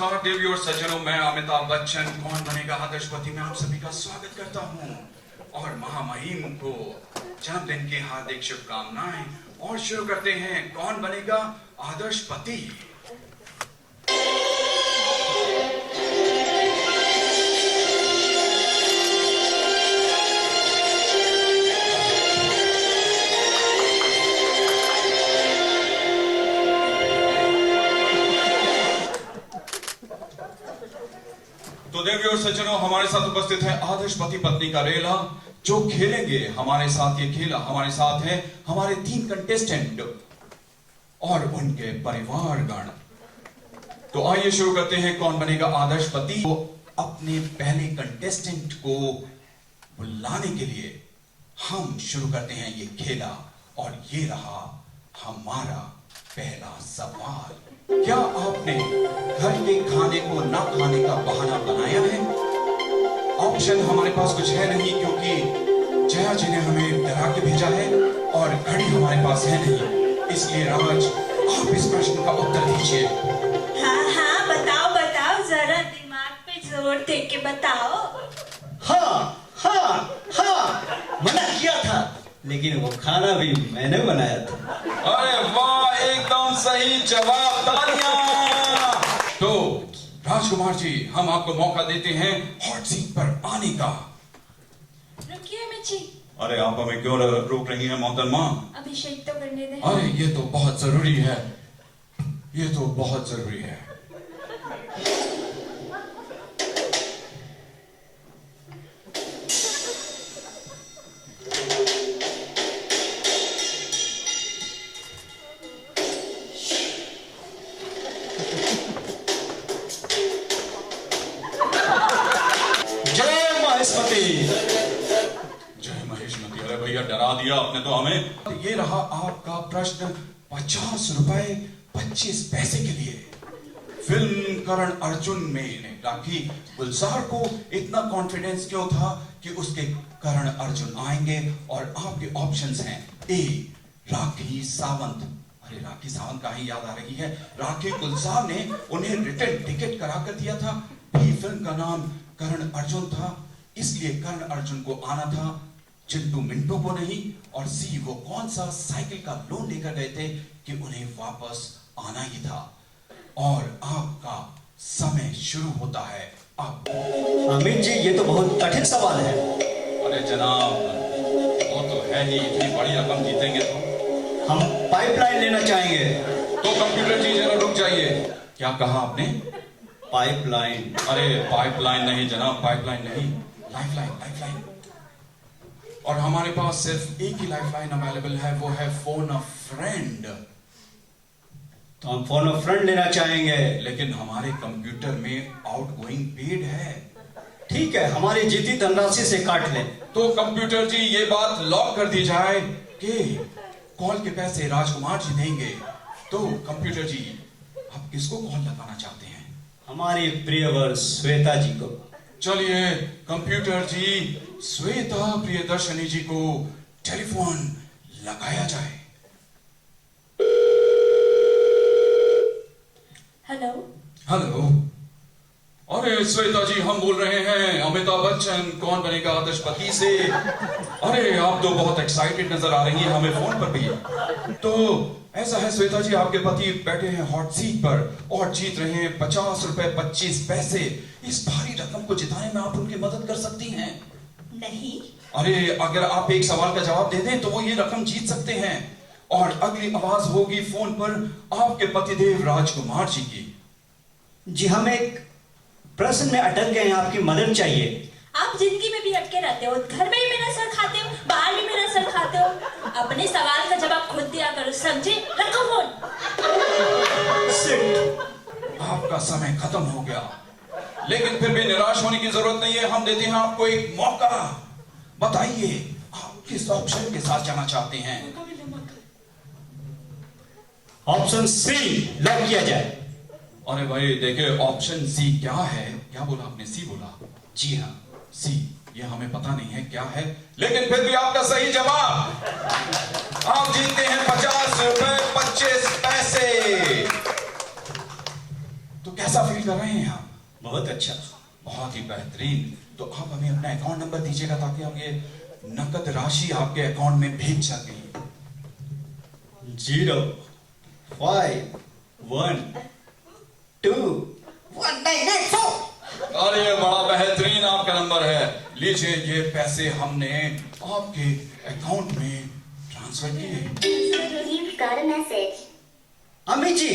नमस्कार देवी और सज्जनों, मैं अमिताभ बच्चन कौन बनेगा आदर्शपति में आप सभी का स्वागत करता हूं और महामहिम को जन्मदिन की हार्दिक शुभकामनाएं। और शुरू करते हैं कौन बनेगा आदर्शपति। तो देवी और सज्जनों, हमारे साथ उपस्थित है आदर्श पति पत्नी का रेला जो खेलेंगे हमारे साथ ये खेला। हमारे साथ है हमारे 3 कंटेस्टेंट और उनके परिवारगण। तो आइए शुरू करते हैं कौन बनेगा आदर्श पति। तो अपने पहले कंटेस्टेंट को बुलाने के लिए हम शुरू करते हैं ये खेला और ये रहा हमारा पहला सवाल। क्या आपने घर के खाने को ना खाने का बहाना बनाया है? ऑप्शन हमारे पास कुछ है नहीं क्योंकि जया जी ने हमें डरा के भेजा है और घड़ी हमारे पास है नहीं, इसलिए राज आप इस प्रश्न का उत्तर दीजिए। हाँ बताओ बताओ, जरा दिमाग पे जोर दे के बताओ। हाँ मना किया था, लेकिन वो खाना भी मैंने बनाया था। अरे वाह, एकदम सही जवाब, तालियां। तो राजकुमार जी, हम आपको मौका देते हैं हॉट सीट पर आने का। रुकिए मिर्ची। अरे आप हमें क्यों रोक रही हैं मोहतरमा? अभिषेक तो करने दे। अरे ये तो बहुत जरूरी है, ये तो बहुत जरूरी है। जय महेशमती। अरे भैया डरा दिया आपने तो हमें। ये रहा आपका प्रश्न 50 रुपए 25 पैसे के लिए। फिल्म करण अर्जुन में राखी गुलजार को इतना कॉन्फिडेंस क्यों था कि उसके करण अर्जुन आएंगे? और आपके ऑप्शंस हैं ए राखी सावंत। अरे राखी सावंत का ही याद आ रही है, राखी गुलजार ने उन्हें रिटर्न टिकट करा कर दिया था। बी फिल्म का नाम करण अर्जुन था, इसलिए कर्ण अर्जुन को आना था, चिंटू मिंटू को नहीं। और सी वो कौन सा साइकिल का लोन लेकर गए थे कि उन्हें वापस आना ही था। और आपका समय शुरू होता है अब। अमित जी, ये तो बहुत कठिन सवाल है। अरे जनाब, वो तो है ही, इतनी बड़ी रकम जीतेंगे तो हम पाइपलाइन लेना चाहेंगे। तो कंप्यूटर जी जरा रुक जाइए। क्या कहा आपने? पाइपलाइन? अरे पाइपलाइन नहीं जनाब, पाइपलाइन नहीं, लाइफलाइन, लाइफलाइन। और हमारे पास सिर्फ एक ही लाइफलाइन अवेलेबल है, वो है फोन अ फ्रेंड। तो हम फोन अ फ्रेंड लेना चाहेंगे। लेकिन हमारे कंप्यूटर में आउटगोइंग पेड है। ठीक है, हमारी जीती धनराशि से काट लें। तो कंप्यूटर जी ये बात लॉक कर दी जाए कि कॉल के पैसे राजकुमार जी देंगे। तो कंप्यूटर जी, आप किसको कॉल लगाना चाहते हैं? हमारी प्रियवर श्वेता जी को। चलिए कंप्यूटर जी, श्वेता प्रियदर्शनी जी को टेलीफोन लगाया जाए। Hello hello. अरे श्वेता जी, हम बोल रहे हैं अमिताभ बच्चन कौन बनेगा आदर्शपति से। अरे आप तो बहुत एक्साइटेड नजर आ रही हैं हमें फोन पर भी। तो ऐसा है श्वेता जी, आपके पति बैठे हैं हॉट सीट पर और जीत रहे हैं 50 रुपए 25 पैसे। इस भारी रकम को जिताने में आप उनकी मदद कर सकती हैं। नहीं। अरे अगर आप एक सवाल का जवाब दे दें तो वो ये रकम जीत सकते हैं। और अगली आवाज होगी फोन पर आपके पतिदेव राजकुमार जी की। जी, हम एक प्रश्न में अटक गए हैं, आपकी मदद चाहिए। आप जिंदगी में भी अटके रहते हो, घर में भी मेरा सर खाते हो, बाहर भी मेरा सर खाते हो। अपने सवाल का जवाब खुद दिया करो, समझे? रखो फोन। आपका समय खत्म हो गया, लेकिन फिर भी निराश होने की जरूरत नहीं है। हम देते हैं आपको एक मौका। बताइए आप किस ऑप्शन के साथ जाना चाहते हैं? ऑप्शन सी लॉक किया जाए। अरे भाई देखिए, ऑप्शन सी क्या है? क्या बोला आपने? सी बोला? जी हाँ, सी। ये हमें पता नहीं है क्या है, लेकिन फिर भी आपका सही जवाब। आप जीतते हैं 50 रुपए 25 पैसे। तो कैसा फील कर रहे हैं आप? बहुत अच्छा। बहुत ही बेहतरीन। तो आप हमें अपना अकाउंट नंबर दीजिएगा ताकि हम ये नकद राशि आपके अकाउंट में भेज सकें। 0 5 1 2 1984। अरे बड़ा बेहतरीन आपका नंबर है। लीजिए ये पैसे हमने आपके अकाउंट में ट्रांसफर किए। You've got a message. Amit ji,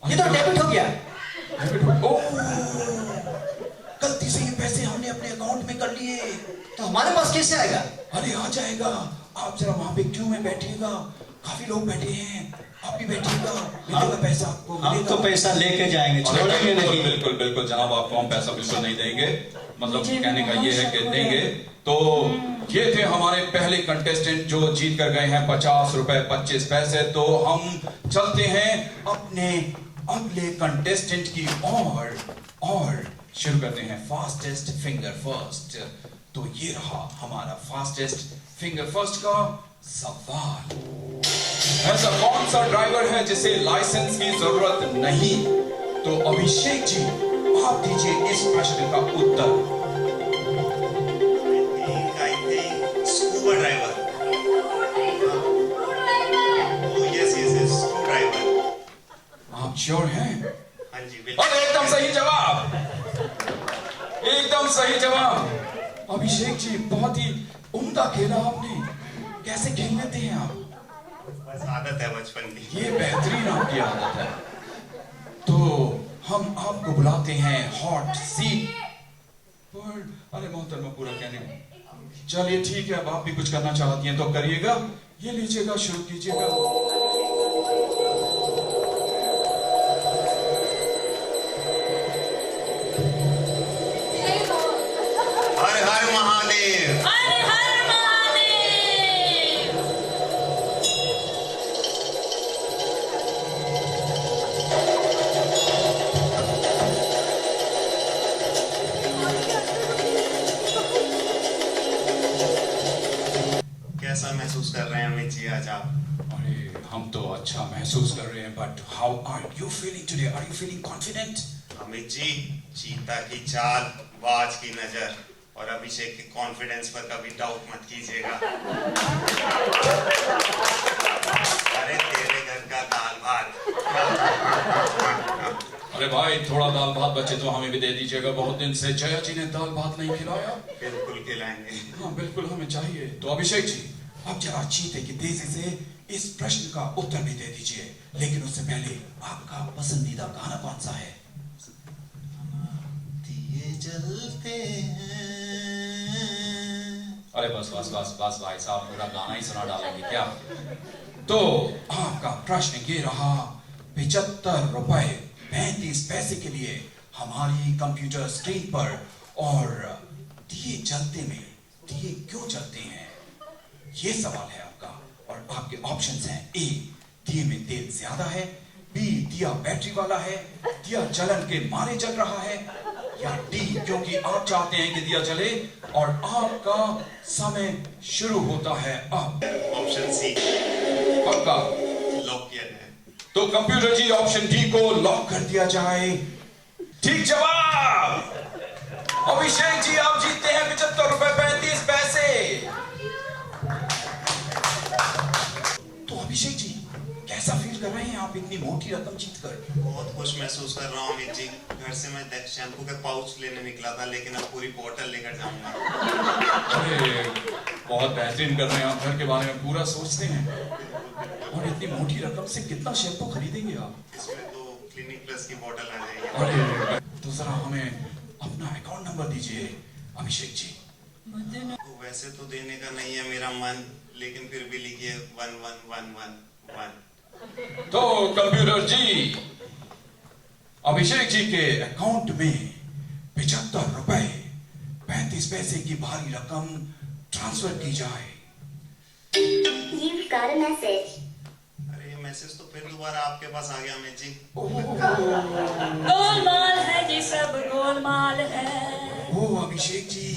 ये तो डेबिट हो गया। ओह, गलती से ये पैसे हमने अपने अकाउंट में कर लिए। तो हमारे पास कैसे आएगा? अरे आ जाएगा। आप जरा वहां पे क्यू में बैठिएगा, काफी लोग बैठे हैं, आप भी बैठिएगा, मिलेगा पैसा आपको। हम तो पैसा लेके जाएंगे, छोड़ेंगे नहीं। बिल्कुल बिल्कुल जनाब, आपको हम पैसा बिल्कुल नहीं देंगे। मतलब कहने का ये है कि देंगे। तो ये थे हमारे पहले कंटेस्टेंट जो जीत कर गए हैं 50 रुपए 25 पैसे। तो हम चलते हैं अपने अगले कंटेस्टेंट की और शुरू करते हैं फास्टेस्ट फिंगर फर्स्ट। तो ये रहा हमारा फास्टेस्ट फिंगर फर्स्ट का सवाल। ऐसा कौन सा ड्राइवर है जिसे लाइसेंस की जरूरत नहीं? तो अभिषेक जी, आप दीजिए इस प्रश्न का उत्तर। I think scuba driver. Oh yes, screwdriver. आप श्योर हैं? हाँ जी बिल्कुल। और एकदम सही जवाब, एकदम सही जवाब। अभिषेक जी, बहुत ही उम्दा खेला आपने। कैसे खेल लेते हैं आप? बस आदत है बचपन की। ये बेहतरीन आपकी आदत है। तो हम आपको बुलाते हैं हॉट सीट पर। अरे मोहतरमा, पूरा कहने। चलिए ठीक है, अब आप भी कुछ करना चाहती हैं तो करिएगा। ये लीजिएगा, शुरू कीजिएगा। हर हर महादेव। हर हर महादेव। कैसा महसूस कर रहे हैं अमित जी आज आप? अरे हम तो अच्छा महसूस कर रहे हैं, but how are you feeling today? Are you feeling confident? Amit ji, चीता की चाल, बाज की नजर और अभिषेक के कॉन्फिडेंस पर कभी डाउट मत कीजिएगा। अरे तेरे घर का दाल भात। अरे भाई, थोड़ा दाल भात बचे तो हमें भी दे दीजिएगा। बहुत दिन से जया जी ने दाल भात नहीं खिलाया। बिल्कुल खिलाएंगे। हाँ बिल्कुल, हमें चाहिए। तो अभिषेक जी, आप जरा चीते की तेजी से इस प्रश्न का उत्तर भी दे दीजिए, लेकिन उससे पहले आपका पसंदीदा गाना कौन सा है? दिए जलते हैं। अरे बस बस बस बस भाई साहब, पूरा गाना ही सुना डालेंगे क्या? तो आपका प्रश्न ये रहा, 75 रुपए 35 पैसे के लिए हमारी कंप्यूटर स्क्रीन पर। और दिए जलते में दिए क्यों जलते हैं, ये सवाल है आपका। और आपके ऑप्शंस हैं: ए, दिए में तेल ज्यादा है; बी, दिया बैटरी वाला है; दिया जलन के मारे जल रहा है; या डी, क्योंकि आप चाहते हैं कि दिया जले। और आपका समय शुरू होता है अब। ऑप्शन सी पक्का? लॉक किया जाए। तो कंप्यूटर जी, ऑप्शन डी को लॉक कर दिया जाए। ठीक जवाब। अभिषेक जी, आप जीतते हैं 75 रुपए 35 पैसे। तो अभिषेक जी, कैसा फील कर रहे हैं आप इतनी मोटी रकम जीतकर? बहुत खुश महसूस कर रहा हूँ अमित जी। घर से मैं शैम्पू के पाउच लेने निकला था, लेकिन अब पूरी बोतल लेकर जाऊंगा। अरे बहुत बेहतरीन कर रहे हैं आप, घर के बारे में पूरा सोचते हैं। और इतनी मोटी रकम से कितना शैम्पू खरीदेंगे आप? इसमें तो क्लिनिक प्लस की बोतल आ जाएगी। अरे तो जरा हमें अपना अकाउंट नंबर दीजिए अभिषेक जी। आपको वैसे तो देने का नहीं है मेरा मन, लेकिन फिर भी लिखिए 11111। तो कंप्यूटर जी, अभिषेक जी के अकाउंट में 75 रुपए 35 पैसे की भारी रकम ट्रांसफर की जाए। You've got a message. अरे ये मैसेज तो फिर दोबारा आपके पास आ गया अमित जी। गोलमाल है ये सब, गोलमाल है। ओ अभिषेक जी,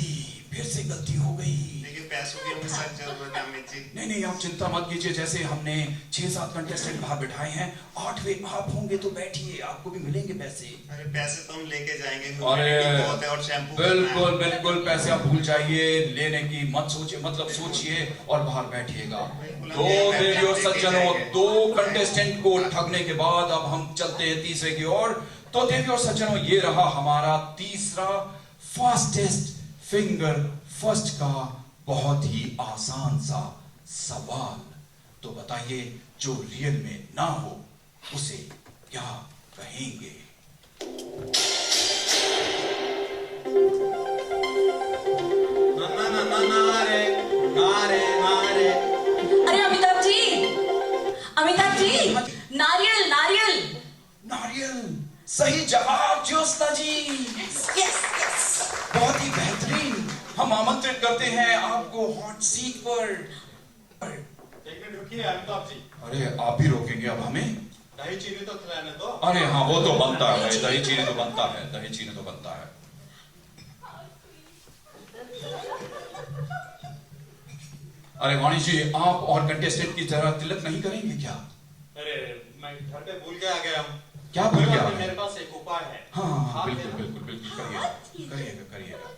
फिर से गलती हो गई। लेकिन पैसों की हमें सख्त जरूरत है अमित जी। नहीं आप चिंता मत कीजिए। जैसे हमने 6-7 कंटेस्टेंट बाहर बिठाए हैं, 8वें आप होंगे तो बैठिए, आपको भी मिलेंगे पैसे। अरे पैसे तो हम लेके जाएंगे, अरे humidity बहुत है और शैम्पू बिल्कुल बिल्कुल पैसे आप भूल जाइए, लेने की मत सोचिए, मतलब सोचिए और बाहर बैठिएगा। तो देवियों सज्जनों, 2 कंटेस्टेंट को ठगने के बाद अब हम चलते हैं तीसरे की ओर। तो देवियों सज्जनों, ये रहा हमारा तीसरा फास्टेस्ट फिंगर फर्स्ट का बहुत ही आसान सा सवाल। तो बताइए, जो रियल में ना हो उसे क्या कहेंगे? नारे नारे नारे। अरे अमिताभ जी, नारियल नारियल। नारियल, सही जवाब ज्योत्सना जी। यस। बहुत ही बेहतरीन। हम आमंत्रित करते हैं आपको हॉट सीट पर। एक मिनट रुकिए अमिताभ जी, अरे आप ही रोकेंगे अब हमें? दही चीनी तो खिलाने दो। अरे हाँ, वो तो बनता है, दही चीनी तो बनता है, दही चीनी तो बनता है। अरे वाणी जी, आप और कंटेस्टेंट की तरह तिलक नहीं करेंगे क्या? अरे मैं घर पे भूल के आ गया हूँ। क्या भूल गया? मेरे पास एक उपाय है। हाँ बिल्कुल करिएगा।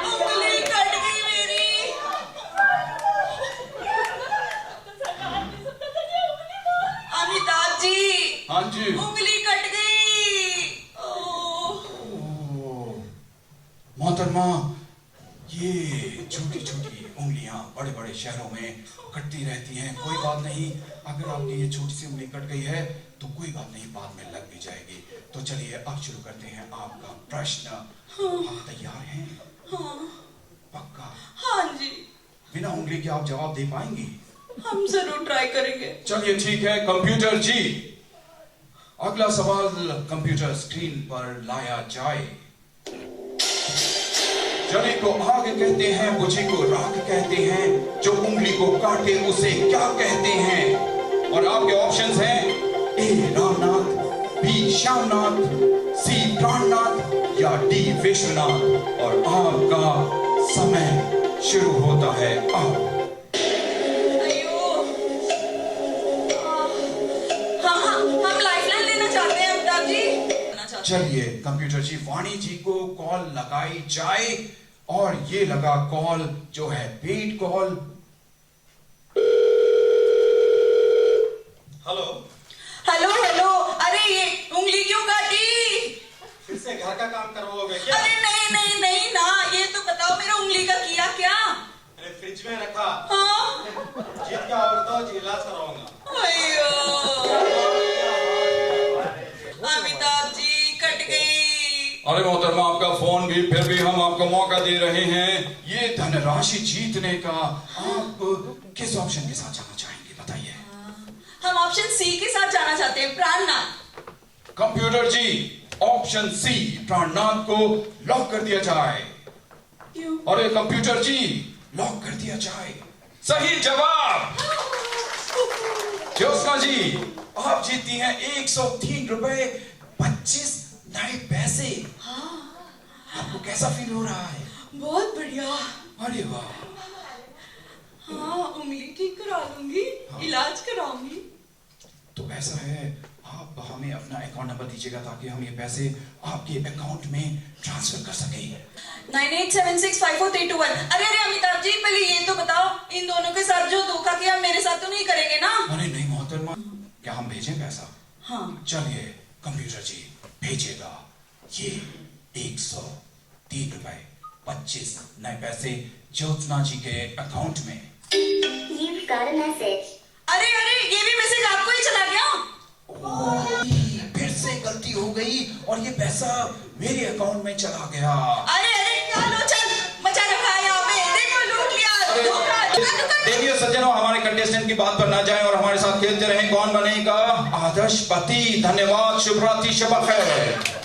उंगली कट गई मेरी। अमिताभ जी, हाँ जी। उंगली कट गई। मोहतरमा, ये छोटी छोटी उंगलियां बड़े बड़े शहरों में कटती रहती हैं। कोई बात नहीं, अगर आपकी ये छोटी सी उंगली कट गई है तो कोई बात नहीं, बाद में लग भी जाएगी। तो चलिए अब शुरू करते हैं आपका प्रश्न। आप तैयार हैं? पक्का? हाँ जी, बिना उंगली के आप जवाब दे पाएंगी? हम जरूर ट्राई करेंगे। चलिए ठीक है। कंप्यूटर जी, अगला सवाल कंप्यूटर स्क्रीन पर लाया जाए। जले को आग कहते हैं, बुझी को राख कहते हैं, जो उंगली को काटे उसे क्या कहते हैं? और आपके ऑप्शंस हैं ए रामनाथ, बी श्यामनाथ, सी प्राणनाथ या डी विश्वनाथ। और आपका समय शुरू होता है अब। अयो, हम लाइफलाइन लेना चाहते हैं अमिताभ जी। चलिए कंप्यूटर जी, वाणी जी को कॉल लगाई जाए। और ये लगा कॉल, जो है पेड कॉल। हेलो। अरे ये उंगली क्यों काटी? फिर से घर का काम करवाओगे क्या? अरे नहीं ना, ये तो बताओ मेरा उंगली का किया क्या? अरे फ्रिज में रखा। हाँ? जीत क्या होता है, इलाज करवाऊंगा। अयो, अमिताभ जी कट गई। अरे मोहतरमा, आपका फोन भी, फिर भी हम आपको मौका दे रहे हैं ये धनराशि जीतने का। आप किस ऑप्शन के साथ जाना चाहेंगे, बताइए? हम ऑप्शन सी के साथ जाना चाहते हैं, प्राणनाथ। कंप्यूटर जी, ऑप्शन सी प्राणनाथ को लॉक कर दिया जाए। क्यों? अरे कंप्यूटर जी, लॉक कर दिया जाए। सही जवाब। ज्योत्सना जी, आप जीती हैं 103 रुपए 25 नए पैसे। आपको कैसा फील हो रहा है? बहुत बढ़िया। अरे वाह। हाँ, उंगली ठीक करा लूंगी, इलाज कराऊंगी। तो ऐसा है, आप हमें अपना अकाउंट नंबर दीजिएगा ताकि हम ये पैसे आपके अकाउंट में ट्रांसफर कर सकें। 98765431। अरे अमिताभ जी, पहले ये तो बताओ, इन दोनों के साथ जो धोखा किया मेरे साथ तो नहीं करेंगे ना? अरे नहीं मोहतरमा, क्या हम भेजें पैसा? हाँ। चलिए कंप्यूटर जी, भेजिएगा ये 103 रुपए 25 नए पैसे ज्योत्सना जी के अकाउंट में। You've got a message. अरे ये भी मैसेज आपको ही चला गया? फिर से गलती हो गई और ये पैसा मेरे अकाउंट में चला गया। अरे चल मचा रखा है यहाँ पे, देखो लूट लिया, धोखा। देखिए सज्जनों, हमारे कंटेस्टेंट की बात पर ना जाएं और हमारे साथ खेलते रहें। कौन बनेगा आदर्श पति? धन्यवाद, शुभ रात्रि, शब खैर।